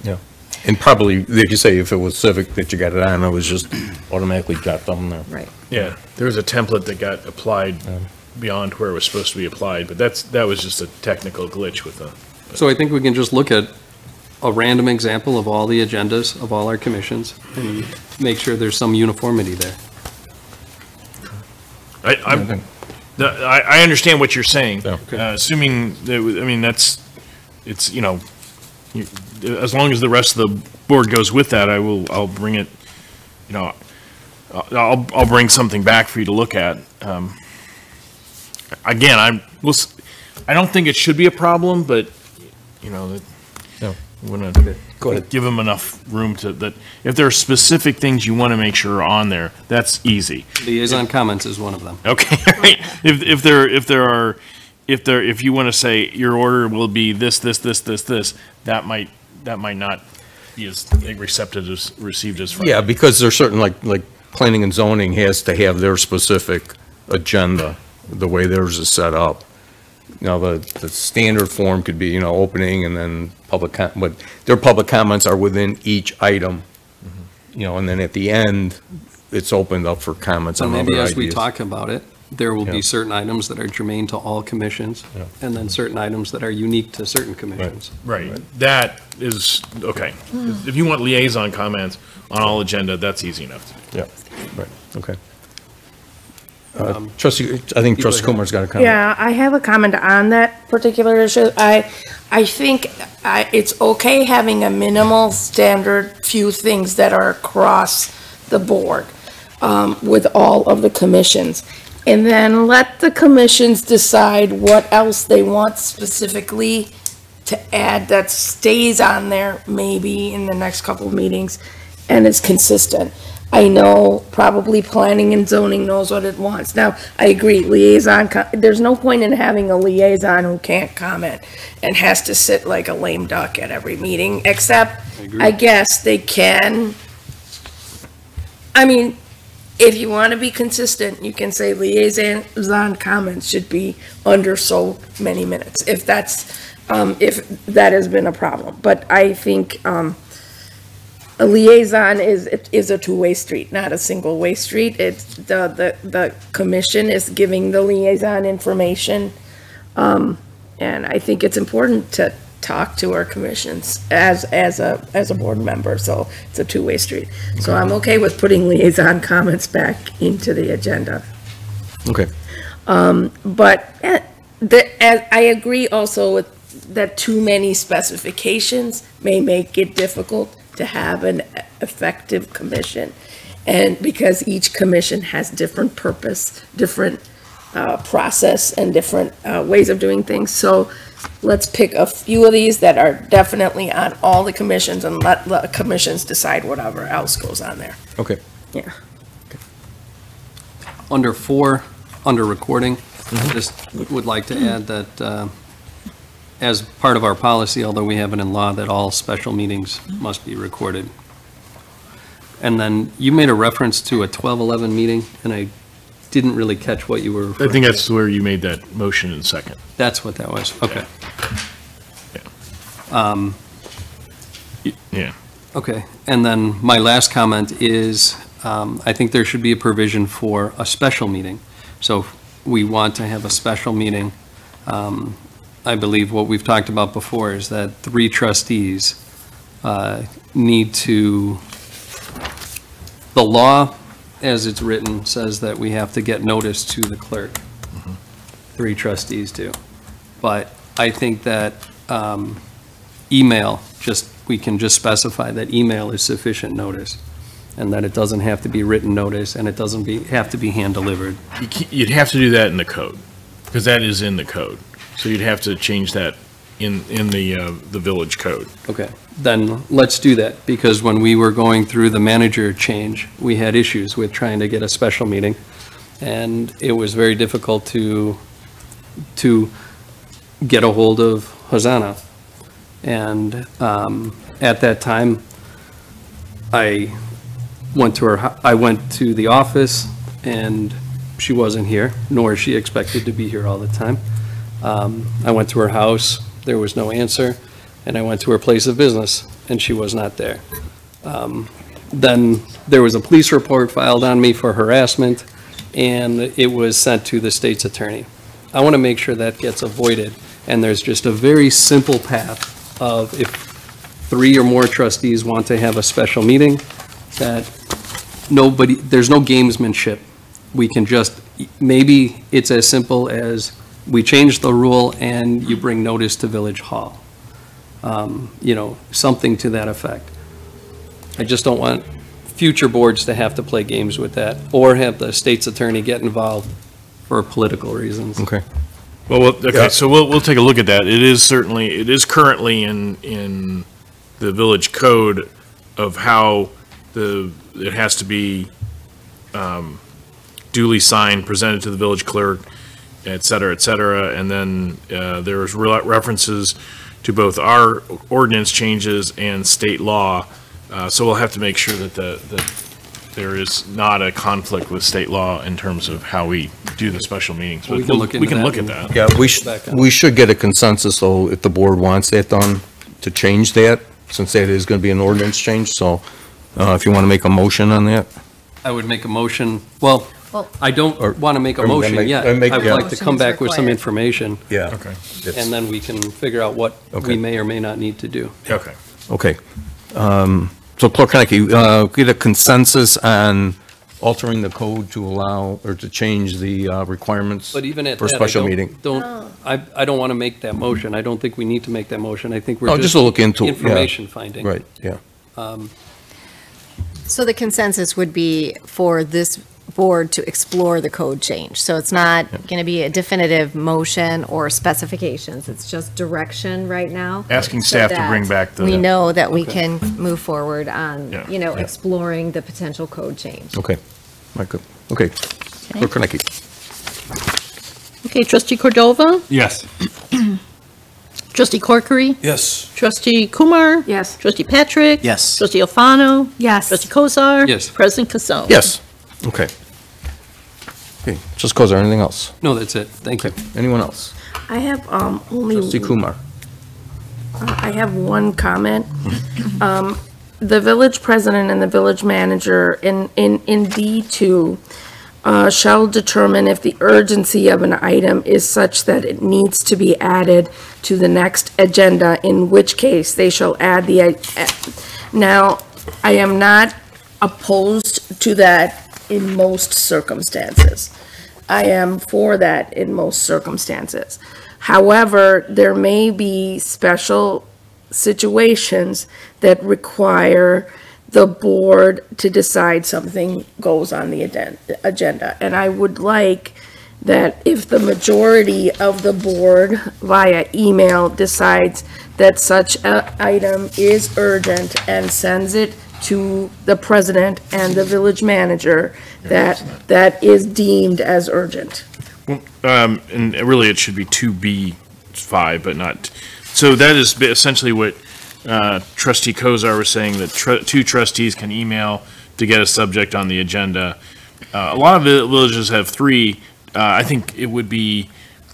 Yeah. And probably, like you say, if it was Civic that you got it on, it was just automatically dropped on there. Right. Yeah, there was a template that got applied beyond where it was supposed to be applied, but that was just a technical glitch with the. So I think we can just look at a random example of all the agendas of all our commissions and make sure there's some uniformity there. I understand what you're saying. Okay. Assuming that, I mean, it's, as long as the rest of the board goes with that, I'll bring it, I'll bring something back for you to look at. Again, I don't think it should be a problem, but, you want to Go ahead. give them enough room that if there are specific things you want to make sure are on there, that's easy. Liaison comments is one of them. Okay, right. If you want to say your order will be this, that might not be as received as. Yeah, because there's certain, like planning and zoning has to have their specific agenda, the way theirs is set up. The standard form could be, opening and then but their public comments are within each item, and then at the end, it's opened up for comments So on other maybe ideas. as we talk about it, there will Yeah. be certain items that are germane to all commissions, Yeah. and then certain items that are unique to certain commissions. Right, that is, okay. If you want liaison comments on all agenda, that's easy enough to do. Yeah, right, okay. Trustee, I think Trustee Comer's got a comment. Yeah, I have a comment on that particular issue. I think it's okay having a minimal standard few things that are across the board with all of the commissions. And then let the commissions decide what else they want specifically to add that stays on there maybe in the next couple of meetings and is consistent. I know probably planning and zoning knows what it wants. Now, I agree, there's no point in having a liaison who can't comment and has to sit like a lame duck at every meeting, except, I guess they can. I mean, if you want to be consistent, you can say liaison comments should be under so many minutes, if if that has been a problem. But I think, a liaison is a two-way street, not a single-way street. It's the commission is giving the liaison information. And I think it's important to talk to our commissions as a board member, so it's a two-way street. So I'm okay with putting liaison comments back into the agenda. Okay. But I agree also with that too many specifications may make it difficult to have an effective commission. And because each commission has different purpose, different process, and different ways of doing things. So let's pick a few of these that are definitely on all the commissions and let the commissions decide whatever else goes on there. Okay. Yeah. Under 4, under recording, I just would like to add that as part of our policy, although we have it in law, that all special meetings must be recorded. And then you made a reference to a 12:11 meeting, and I didn't really catch what you were referring I think to. that's where you made that motion in second. That's what that was, okay. Yeah. Okay, and then my last comment is, I think there should be a provision for a special meeting. So if we want to have a special meeting, I believe what we've talked about before is that 3 trustees need to, the law as it's written says that we have to get notice to the clerk. 3 trustees do. But I think that email, we can just specify that email is sufficient notice, and that it doesn't have to be written notice, and it doesn't have to be hand-delivered. You'd have to do that in the code, because that is in the code. So you'd have to change that in the village code. Okay, then let's do that, because when we were going through the manager change, we had issues with trying to get a special meeting, and it was very difficult to get a hold of Hosanna. And at that time, I went to the office, and she wasn't here, nor is she expected to be here all the time. I went to her house, there was no answer, and I went to her place of business, and she was not there. Then there was a police report filed on me for harassment, and it was sent to the state's attorney. I want to make sure that gets avoided, and there's just a very simple path of if 3 or more trustees want to have a special meeting, that there's no gamesmanship. We can just, maybe it's as simple as we change the rule and you bring notice to Village Hall. Something to that effect. I just don't want future boards to have to play games with that or have the state's attorney get involved for political reasons. Okay. Well, okay, so we'll take a look at that. It is currently in the village code of how it has to be duly signed, presented to the village clerk, et cetera, and then there's references to both our ordinance changes and state law. So we'll have to make sure that there is not a conflict with state law in terms of how we do the special meetings. But We can look into at that. Yeah, we should get a consensus, though, if the board wants that done, to change that, since that is going to be an ordinance change. So if you want to make a motion on that? I would make a motion, well, I Or- don't want to make a or motion make- yet. or make- I would yeah. like to come back with some Motion is information, Yeah. Okay, and then we can figure out what Okay. we may or may not need to do. okay. Okay. So Clerk Henneke, get a consensus on altering the code to allow, or to change the requirements But even at for a that, special meeting? I don't want to make that motion. I don't think we need to make that motion. I think Oh, we're just just to look into it, yeah. information finding. Right, yeah. So the consensus would be for this board to explore the code change. So it's not going to be a definitive motion or specifications. It's just direction right now. Asking so staff to that bring back the. We know that we Okay. can move forward on, Yeah. Yeah. exploring the potential code change. Okay. Michael, okay. Clerk Henneke. Okay, trustee Cordova, Yes. trustee Corkery, Yes. trustee Kumar. Yes. Trustee Patrick. Yes. Trustee Alfano. Yes. Trustee Kozar. Yes. President Casone. Yes. Okay. Okay, just cause there anything else? No, that's it. Thank you. Anyone else? I have only, Trustee Kumar. I have one comment. The village president and the village manager in D2 shall determine if the urgency of an item is such that it needs to be added to the next agenda, in which case they shall add the, now, I am not opposed to that in most circumstances. I am for that in most circumstances. However, there may be special situations that require the board to decide something goes on the agenda. And I would like that if the majority of the board via email decides that such an item is urgent and sends it to the president and the village manager, that is deemed as urgent. And really, it should be 2B5, but not, so that is essentially what trustee Kozar was saying, that two trustees can email to get a subject on the agenda. A lot of villages have 3. I think it would be,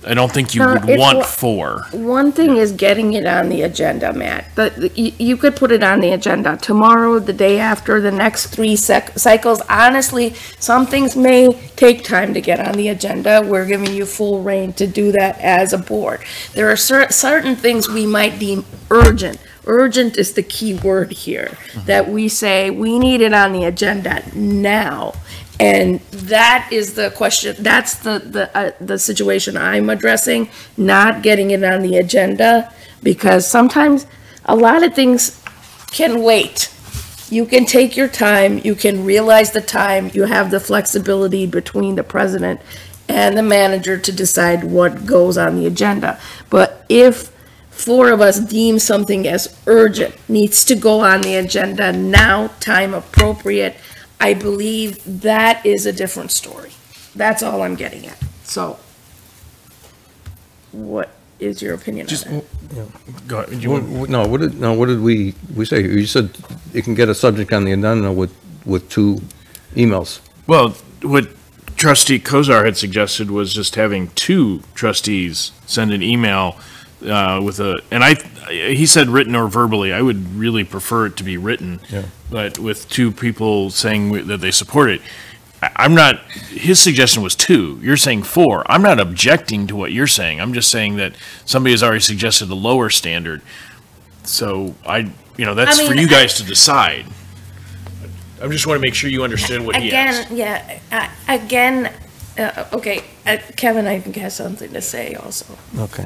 I don't think you would want 4. One thing is getting it on the agenda, Matt. But you could put it on the agenda tomorrow, the day after, the next 3 cycles. Honestly, some things may take time to get on the agenda. We're giving you full reign to do that as a board. There are certain things we might deem urgent. Urgent is the key word here, that we say we need it on the agenda now. And that is the question, that's the situation I'm addressing, not getting it on the agenda, because sometimes a lot of things can wait. You can take your time, you can realize the time, you have the flexibility between the president and the manager to decide what goes on the agenda. But if 4 of us deem something as urgent, needs to go on the agenda now, time appropriate, I believe that is a different story. That's all I'm getting at. So, what is your opinion on that? Go ahead. What did we say? You said you can get a subject on the agenda with 2 emails. Well, what trustee Kozar had suggested was just having 2 trustees send an email with he said written or verbally. I would really prefer it to be written, but with 2 people saying that they support it. I'm not, his suggestion was 2. You're saying 4. I'm not objecting to what you're saying. I'm just saying that somebody has already suggested a lower standard. So that's for you guys to decide. I just want to make sure you understand what he asked. Okay, Kevin, I think has something to say also. Okay.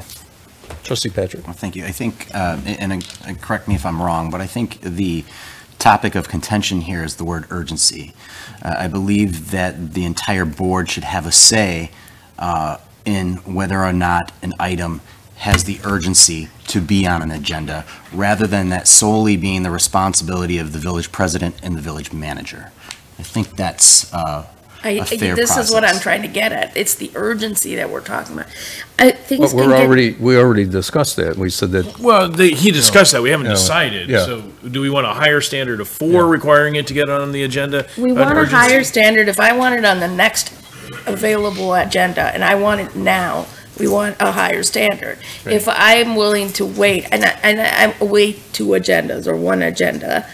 Trustee Patrick. Well, thank you. I think, and correct me if I'm wrong, but I think the topic of contention here is the word urgency. I believe that the entire board should have a say in whether or not an item has the urgency to be on an agenda, rather than that solely being the responsibility of the village president and the village manager. I think that's this is what I'm trying to get at. It's the urgency that we're talking about. Things But we already discussed that. We said that. Well, he discussed that. We haven't decided. Yeah. So do we want a higher standard of 4 requiring it to get on the agenda? We want a higher standard. If I want it on the next available agenda and I want it now, we want a higher standard. Right. If I'm willing to wait, and I wait 2 agendas or 1 agenda,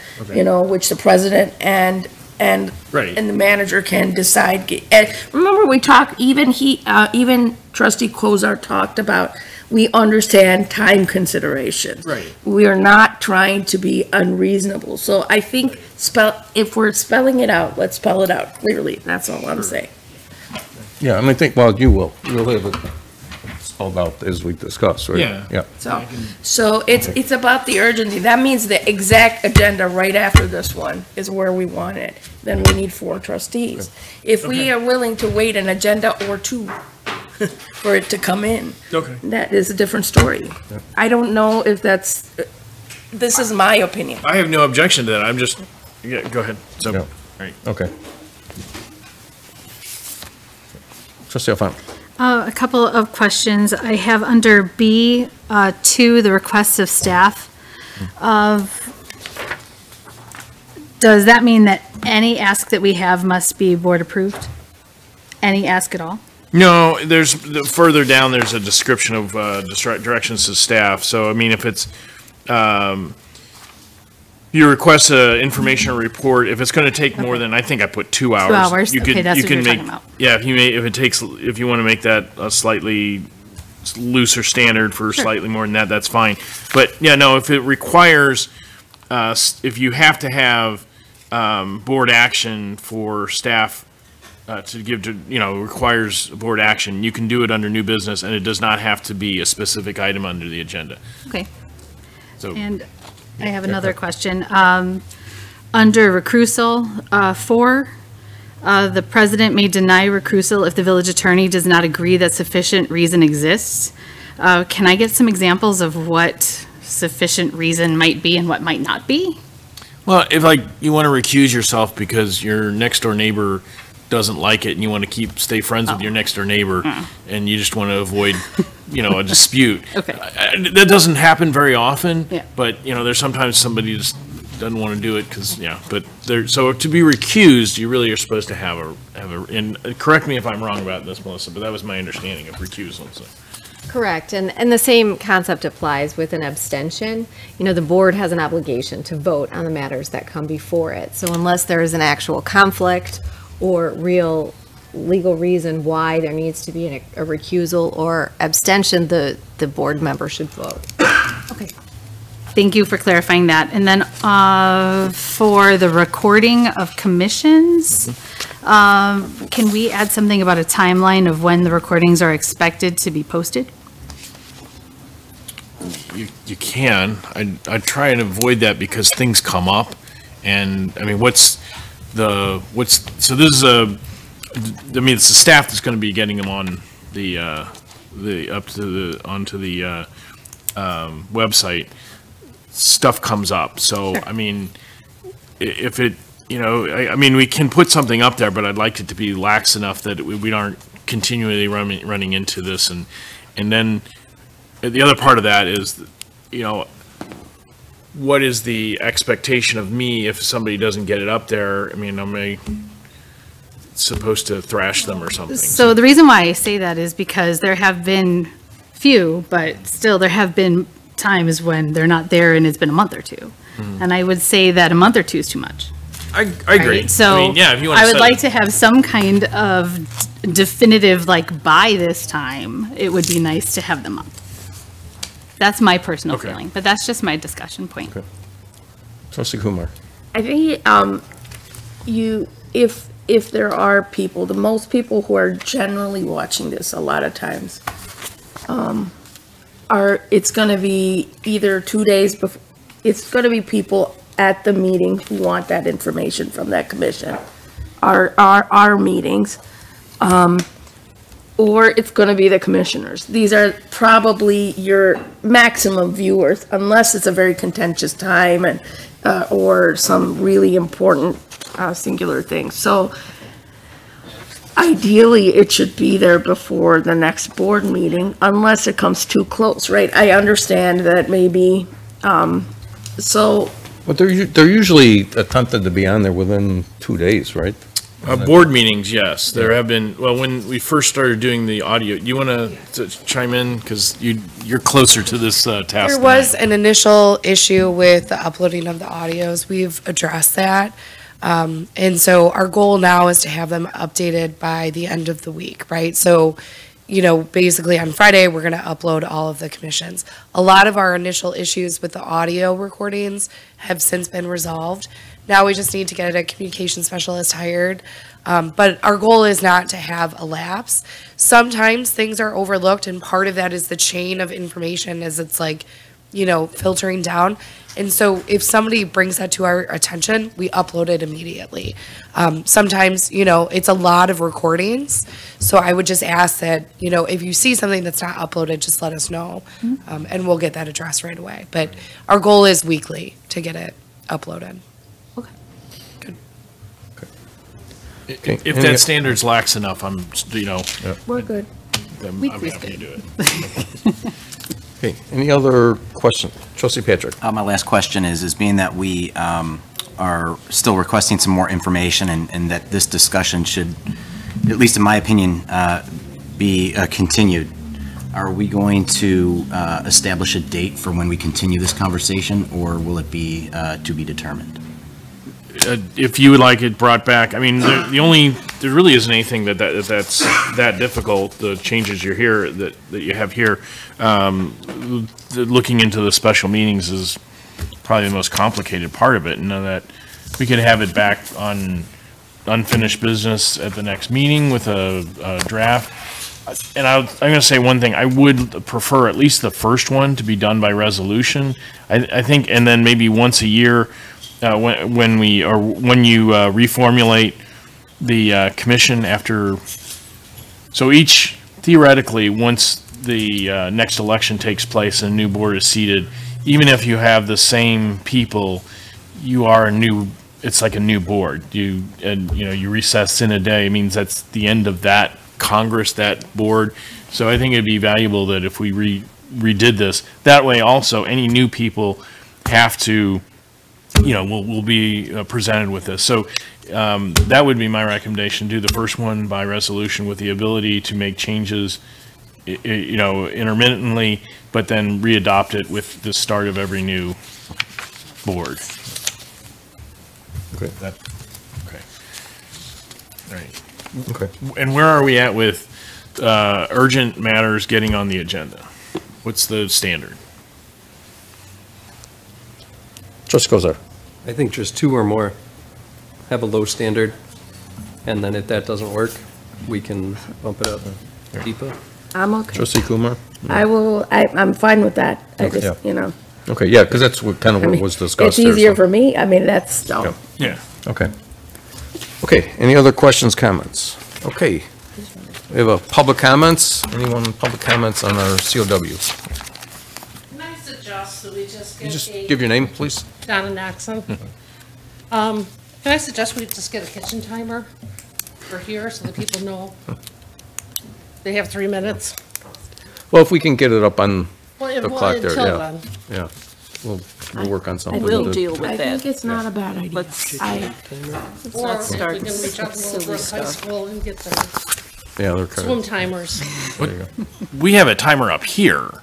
which the president and the manager can decide. And remember, we talked, even Trustee Kozar talked about, we understand time considerations. Right. We are not trying to be unreasonable. So I think if we're spelling it out, let's spell it out clearly. That's all I'm saying. Yeah, you'll have it spelled out as we discussed, right? Yeah. So it's about the urgency. That means the exact agenda right after this one is where we want it. Then we need 4 trustees. If we are willing to wait an agenda or 2 for it to come in, that is a different story. I don't know if this is my opinion. I have no objection to that. I'm just, go ahead. So, All right. Okay. Trustee Alfano. A couple of questions. I have under B2, the requests of staff. Does that mean that any ask that we have must be board approved? Any ask at all? No, further down, there's a description of directions to staff. So, I mean, if it's, you request a information report, if it's going to take more than, I think I put 2 hours. 2 hours, you okay, could- that's you what can you're make- talking about. Yeah, if you want to make that a slightly looser standard for slightly more than that, that's fine. But, yeah, no, if it requires, if you have to have board action for staff to give to, requires board action, you can do it under new business, and it does not have to be a specific item under the agenda. Okay. So, And I have another question. Under recusal, 4, the president may deny recusal if the village attorney does not agree that sufficient reason exists. Can I get some examples of what sufficient reason might be and what might not be? well, if you want to recuse yourself because your next door neighbor doesn't like it and you want to stay friends with your next door neighbor and you just want to avoid, a dispute. Okay. That doesn't happen very often. Yeah. But, there's sometimes somebody just doesn't want to do it because, so to be recused, you really are supposed to have and correct me if I'm wrong about this, Melissa, but that was my understanding of recusal, so. Correct, and the same concept applies with an abstention. The board has an obligation to vote on the matters that come before it. So unless there is an actual conflict or real legal reason why there needs to be a recusal or abstention, the board member should vote. Okay. Thank you for clarifying that. And then for the recording of commissions, can we add something about a timeline of when the recordings are expected to be posted? You can. I try and avoid that because things come up, and I mean, so this is it's the staff that's going to be getting them on onto the website. Stuff comes up, so I mean, if it, I mean, we can put something up there, but I'd like it to be lax enough that we aren't continually running into this, and then the other part of that is, what is the expectation of me if somebody doesn't get it up there? I mean, am I supposed to thrash them or something? So the reason why I say that is because there have been few, but still there have been times when they're not there and it's been a month or two. And I would say that a month or two is too much. I agree. Right? So I mean, yeah, if you want I would like to have some kind of definitive, by this time, it would be nice to have them up. That's my personal Okay. feeling, but that's just my discussion point. Trustee Kumar. I think if there are people, the most people who are generally watching this a lot of times, it's going to be either 2 days before, it's going to be people at the meeting who want that information from that commission, our meetings, or it's going to be the commissioners. These are probably your maximum viewers, unless it's a very contentious time and or some really important singular thing. So ideally, it should be there before the next board meeting, unless it comes too close, right? I understand that maybe, But they're usually attempted to be on there within 2 days, right? board meetings, yes, there have been. Well, when we first started doing the audio, you want to chime in because you're closer to this task. There than was I an initial issue with the uploading of the audios. We've addressed that. And so our goal now is to have them updated by the end of the week, right? So, basically on Friday, we're going to upload all of the commissions. A lot of our initial issues with the audio recordings have since been resolved. Now we just need to get a communication specialist hired. But our goal is not to have a lapse. Sometimes things are overlooked, and part of that is the chain of information as it's filtering down. And so if somebody brings that to our attention, we upload it immediately. Sometimes, it's a lot of recordings. So I would just ask that, if you see something that's not uploaded, just let us know. And we'll get that addressed right away. But our goal is weekly to get it uploaded. If that standard's lax enough, we're good. I'm Weekly's happy to good. do it. Okay, any other questions? Trustee Patrick. My last question is being that we are still requesting some more information and that this discussion should, at least in my opinion, be continued. Are we going to establish a date for when we continue this conversation, or will it be to be determined? If you would like it brought back, I mean, there really isn't anything that's that difficult. The changes that you have here, looking into the special meetings is probably the most complicated part of it. And that we could have it back on unfinished business at the next meeting with a draft. And I'm going to say one thing, I would prefer at least the first one to be done by resolution. I think, and then maybe once a year, when you reformulate the commission after, so theoretically, once the next election takes place and a new board is seated, even if you have the same people, it's like a new board. You recess in a day, it means that's the end of that Congress, that board. So I think it'd be valuable that if we redid this, that way also any new people have to, will be presented with this. So that would be my recommendation. Do the first one by resolution with the ability to make changes, intermittently, but then readopt it with the start of every new board. Okay. Okay. All right. Okay. And where are we at with urgent matters getting on the agenda? What's the standard? Trustee Kozar. I think just 2 or more have a low standard, and then if that doesn't work, we can bump it up deeper. I'm okay. Trustee Kumar? I'm fine with that. I Okay, just, Okay, yeah, because that's what was discussed It's there. easier so- for me. I mean, that's, Yeah. Yeah. Okay. Okay, any other questions, comments? Okay. We have a public comments. Anyone public comments on our COW? Can I suggest that we just You get just a, give your name, please. Donna Naxon? Can I suggest we just get a kitchen timer for here so that people know they have 3 minutes? Well, if we can get it up on the Well, clock there, until yeah. then. Yeah, we'll work on something. We'll to- deal with I that. think it's not a bad idea. Let's Or not if start we can reach out to silly Willowbrook High stuff. School and get the Yeah, they're kind swim of, timers. We have a timer up here.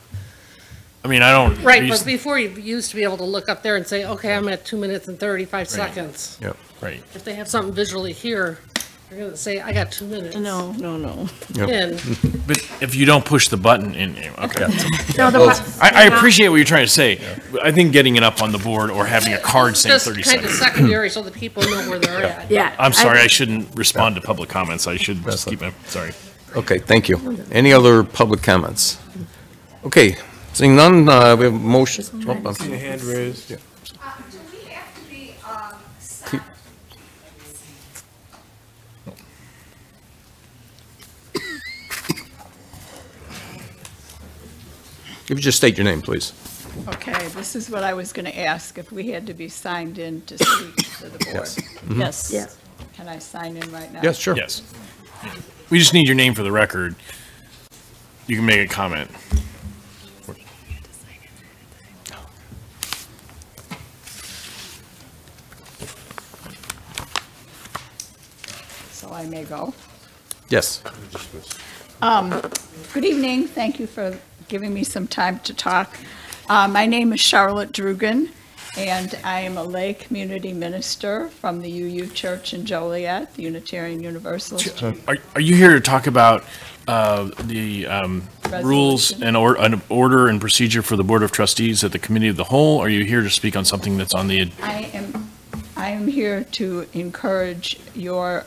I mean, I don't. Right, but before you used to be able to look up there and say, okay, I'm at 2 minutes and 35 seconds. yeah. Right. If they have something visually here, they're gonna say, I got 2 minutes. No. Yep. In. But if you don't push the button in, okay. No, I appreciate what you're trying to say. I think getting it up on the board or having a card saying Just 30 kind of seconds. secondary so that people know where they're at. Yeah. I'm sorry, I shouldn't respond to public comments. I should just keep my, sorry. Okay, thank you. Any other public comments? Okay, seeing none, we have a motion. Oh, I'm sorry. Hand raised. Yeah. Do we have to be, Keep- If you just state your name, please. okay, this is what I was going to ask, if we had to be signed in to speak to the board. Yes. Yes. Yeah. Can I sign in right now? Yes, sure. Yes. We just need your name for the record. You can make a comment. So I may go. Yes. Good evening, thank you for giving me some time to talk. My name is Charlotte Drugan, and I am a lay community minister from the UU Church in Joliet, the Unitarian Universalist. Are you here to talk about the rules Resolution. and an order and procedure for the Board of Trustees at the Committee of the Whole? Or are you here to speak on something that's on the, I am here to encourage your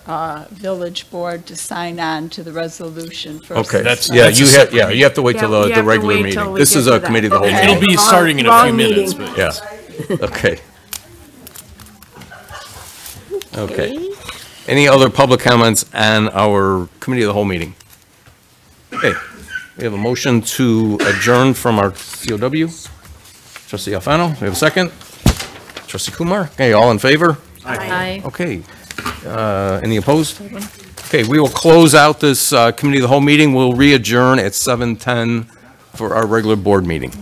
village board to sign on to the resolution for. Okay, That's- yeah, that's you a have, yeah, you have to wait till Yeah, we the have to regular wait till meeting. we This get is to a that. committee of the whole Okay. it'll meeting. be starting in a Wrong few minutes, meeting. but. Yeah, okay. Okay. Any other public comments on our committee of the whole meeting? Okay, we have a motion to adjourn from our COW. Trustee Alfano, we have a second. Trustee Kumar, okay, all in favor? Aye. Okay. Any opposed? Okay, we will close out this committee of the whole meeting. We'll re-adjourn at 7:10 for our regular board meeting.